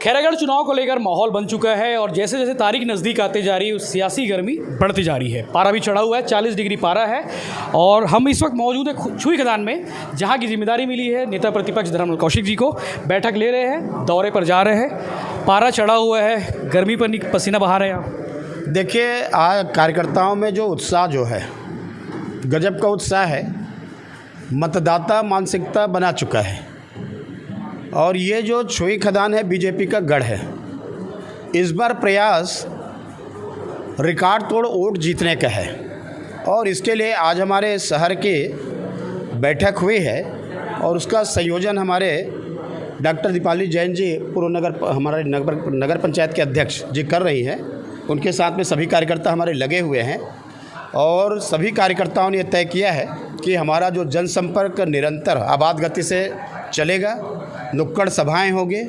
खैरागढ़ चुनाव को लेकर माहौल बन चुका है और जैसे जैसे तारीख नज़दीक आते जा रही है सियासी गर्मी बढ़ती जा रही है। पारा भी चढ़ा हुआ है, 40 डिग्री पारा है और हम इस वक्त मौजूद है छुई खदान में, जहां की जिम्मेदारी मिली है नेता प्रतिपक्ष धर्मलाल कौशिक जी को। बैठक ले रहे हैं, दौरे पर जा रहे हैं, पारा चढ़ा हुआ है, गर्मी पर पसीना बहा रहे हैं आप। देखिए, आज कार्यकर्ताओं में जो उत्साह जो है, गजब का उत्साह है। मतदाता मानसिकता बना चुका है और ये जो छुई खदान है बीजेपी का गढ़ है। इस बार प्रयास रिकॉर्ड तोड़ वोट जीतने का है और इसके लिए आज हमारे शहर की बैठक हुई है और उसका संयोजन हमारे डॉक्टर दीपाली जैन जी हमारे नगर पंचायत के अध्यक्ष जी कर रही हैं। उनके साथ में सभी कार्यकर्ता हमारे लगे हुए हैं और सभी कार्यकर्ताओं ने तय किया है कि हमारा जो जनसंपर्क निरंतर आबाद गति से चलेगा, नुक्कड़ सभाएं होंगी,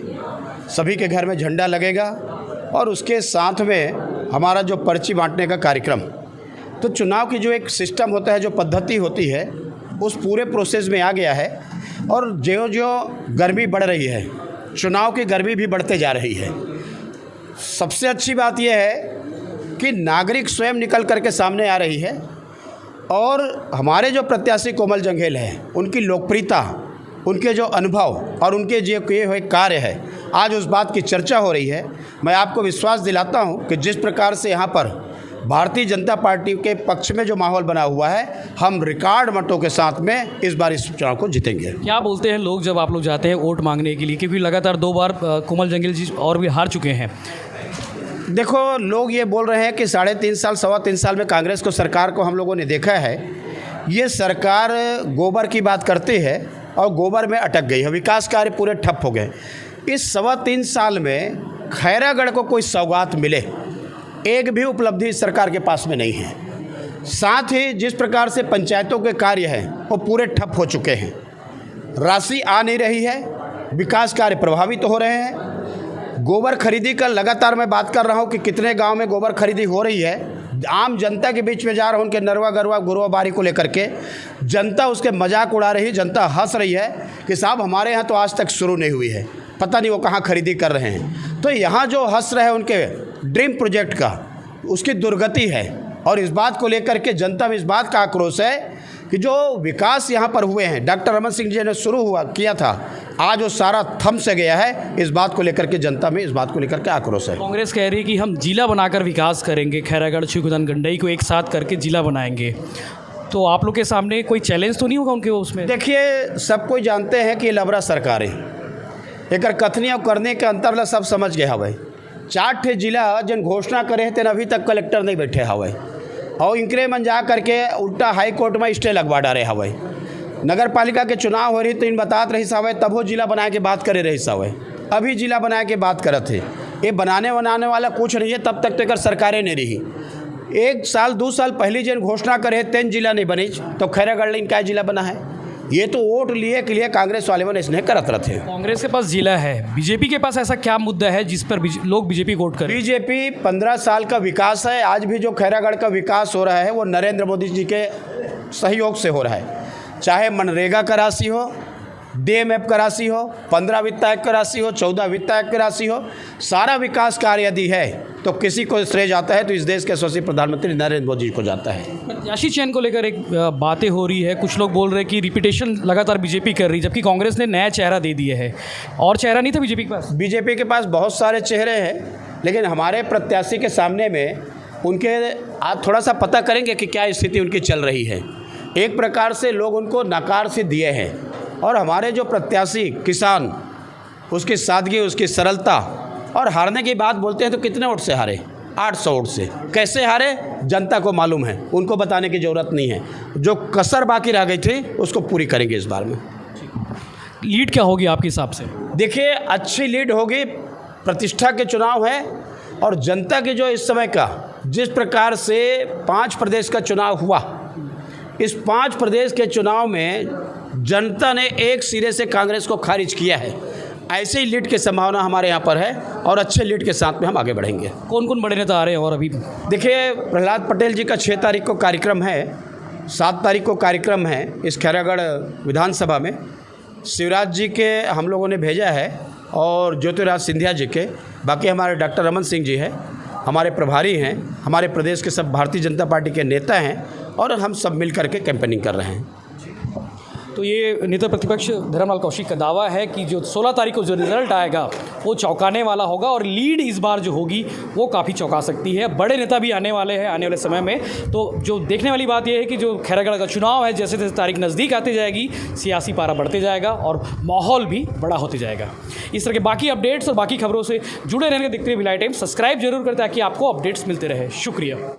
सभी के घर में झंडा लगेगा और उसके साथ में हमारा जो पर्ची बांटने का कार्यक्रम। तो चुनाव की जो एक सिस्टम होता है, जो पद्धति होती है, उस पूरे प्रोसेस में आ गया है और ज्यों ज्यों गर्मी बढ़ रही है, चुनाव की गर्मी भी बढ़ते जा रही है। सबसे अच्छी बात यह है कि नागरिक स्वयं निकल करके सामने आ रही है और हमारे जो प्रत्याशी कोमल जंघेल हैं, उनकी लोकप्रियता, उनके जो अनुभव और उनके जो किए हुए कार्य है, आज उस बात की चर्चा हो रही है। मैं आपको विश्वास दिलाता हूं कि जिस प्रकार से यहाँ पर भारतीय जनता पार्टी के पक्ष में जो माहौल बना हुआ है, हम रिकॉर्ड मतों के साथ में इस बार इस चुनाव को जीतेंगे। क्या बोलते हैं लोग जब आप लोग जाते हैं वोट मांगने के लिए, क्योंकि लगातार 2 बार कोमल जंघेल जी और भी हार चुके हैं? देखो, लोग ये बोल रहे हैं कि 3.5 साल 3.25 साल में कांग्रेस को सरकार को हम लोगों ने देखा है, ये सरकार गोबर की बात करती है और गोबर में अटक गई है, विकास कार्य पूरे ठप हो गए। इस 3.25 साल में खैरागढ़ को कोई सौगात मिले, एक भी उपलब्धि इस सरकार के पास में नहीं है। साथ ही जिस प्रकार से पंचायतों के कार्य हैं वो पूरे ठप हो चुके हैं, राशि आ नहीं रही है, विकास कार्य प्रभावित हो रहे हैं। गोबर खरीदी का लगातार मैं बात कर रहा हूँ कि कितने गांव में गोबर खरीदी हो रही है, आम जनता के बीच में जा रहा हूँ, उनके नरवा गरवा गुरवा बारी को लेकर के जनता उसके मजाक उड़ा रही, जनता हंस रही है कि साहब हमारे यहाँ तो आज तक शुरू नहीं हुई है, पता नहीं वो कहाँ खरीदी कर रहे हैं। तो यहाँ जो हंस रहे हैं उनके ड्रीम प्रोजेक्ट का, उसकी दुर्गति है और इस बात को लेकर के जनता में इस बात का आक्रोश है कि जो विकास यहाँ पर हुए हैं, डॉक्टर रमन सिंह जी ने किया था, आज वो सारा थम से गया है। इस बात को लेकर के जनता में इस बात को लेकर के आक्रोश है। कांग्रेस कह रही है कि हम जिला बनाकर विकास करेंगे, खैरागढ़ छुई खदान गंडई को एक साथ करके जिला बनाएंगे। तो आप लोग के सामने कोई चैलेंज तो नहीं होगा उनके उसमें? देखिए, सब कोई जानते हैं कि ये लबरा सरकार है, एक कथनी और करने के अंतर सब समझ गए हवे। 4 जिला जिन घोषणा करे थे अभी तक कलेक्टर नहीं बैठे हवे और इनकरे मन जा करके उल्टा हाई कोर्ट में स्टे लगवा डाले हवे। नगर पालिका के चुनाव हो रही तो इन बताते रही सावे, तब वो जिला बनाए के बात करे रही सावे, अभी जिला बनाए के बात करत थे। ये बनाने वाला कुछ नहीं है, तब तक तेकर सरकारें नहीं रही। 1 साल 2 साल पहले जिन घोषणा करे 3 जिला नहीं बनी, तो खैरागढ़ इनका जिला बना है। ये तो वोट लिए के लिए कांग्रेस वाले ने इसने करत रहे थे। कांग्रेस के पास जिला है, बीजेपी के पास ऐसा क्या मुद्दा है जिस पर लोग बीजेपी वोट करें? बीजेपी 15 साल का विकास है। आज भी जो खैरागढ़ का विकास हो रहा है वो नरेंद्र मोदी जी के सहयोग से हो रहा है, चाहे मनरेगा का राशि हो, DMF का राशि हो, 15 वित्त आयोग का राशि हो, 14 वित्त आयोग की राशि हो, सारा विकास कार्य यदि है तो किसी को श्रेय जाता है तो इस देश के यशस्वी प्रधानमंत्री नरेंद्र मोदी जी को जाता है। प्रत्याशी चयन को लेकर एक बातें हो रही है, कुछ लोग बोल रहे हैं कि रिपीटेशन लगातार बीजेपी कर रही है, जबकि कांग्रेस ने नया चेहरा दे दिया है। और चेहरा नहीं था बीजेपी के पास? बीजेपी के पास बहुत सारे चेहरे हैं, लेकिन हमारे प्रत्याशी के सामने में उनके आप थोड़ा सा पता करेंगे कि क्या स्थिति उनकी चल रही है। एक प्रकार से लोग उनको नकार से दिए हैं और हमारे जो प्रत्याशी किसान, उसकी सादगी, उसकी सरलता, और हारने की बात बोलते हैं तो कितने वोट से हारे? 800 वोट से। कैसे हारे जनता को मालूम है, उनको बताने की ज़रूरत नहीं है। जो कसर बाकी रह गई थी उसको पूरी करेंगे इस बार में। लीड क्या होगी आपके हिसाब से? देखिए, अच्छी लीड होगी, प्रतिष्ठा के चुनाव है और जनता के जो इस समय का जिस प्रकार से 5 प्रदेश का चुनाव हुआ, इस 5 प्रदेश के चुनाव में जनता ने एक सिरे से कांग्रेस को खारिज किया है। ऐसे ही लीड की संभावना हमारे यहाँ पर है और अच्छे लीड के साथ में हम आगे बढ़ेंगे। कौन कौन बड़े नेता आ रहे हैं? और अभी देखिए, प्रहलाद पटेल जी का 6 तारीख को कार्यक्रम है, 7 तारीख को कार्यक्रम है इस खैरागढ़ विधानसभा में। शिवराज जी के हम लोगों ने भेजा है और ज्योतिराज सिंधिया जी के, बाकी हमारे डॉक्टर रमन सिंह जी हैं, हमारे प्रभारी हैं, हमारे प्रदेश के सब भारतीय जनता पार्टी के नेता हैं और हम सब मिल करके कैंपेनिंग कर रहे हैं। तो ये नेता प्रतिपक्ष धर्मलाल कौशिक का दावा है कि जो 16 तारीख को जो रिजल्ट आएगा वो चौंकाने वाला होगा और लीड इस बार जो होगी वो काफ़ी चौंका सकती है। बड़े नेता भी आने वाले हैं आने वाले समय में। तो जो देखने वाली बात यह है कि जो खैरागढ़ का चुनाव है, जैसे जैसे तारीख नज़दीक आती जाएगी सियासी पारा बढ़ते जाएगा और माहौल भी बड़ा होते जाएगा। इस तरह के बाकी अपडेट्स और बाकी खबरों से जुड़े रहने के देखते रहिए भिलाई टाइम्स। सब्सक्राइब जरूर करें ताकि आपको अपडेट्स मिलते रहे। शुक्रिया।